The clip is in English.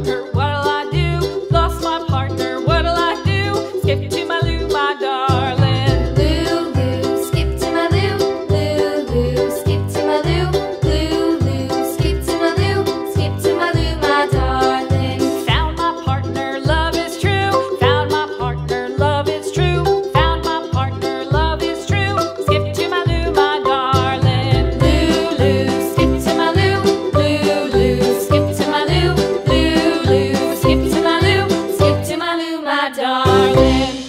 partner, what'll I do? Lost my partner, what'll I do? Skip to my Lou, my darling. Lou, skip to my Lou, Lou, skip to my Lou, Lou, skip to my Lou, skip to my Lou, my darling. Found my partner, love is true. Found my partner, love is true. Found my partner, love is true. Skip to my Lou, my darling. Lou, skip to my Lou, Lou, skip to my Lou, Lou, skip to my Lou, skip to my Lou, my darling.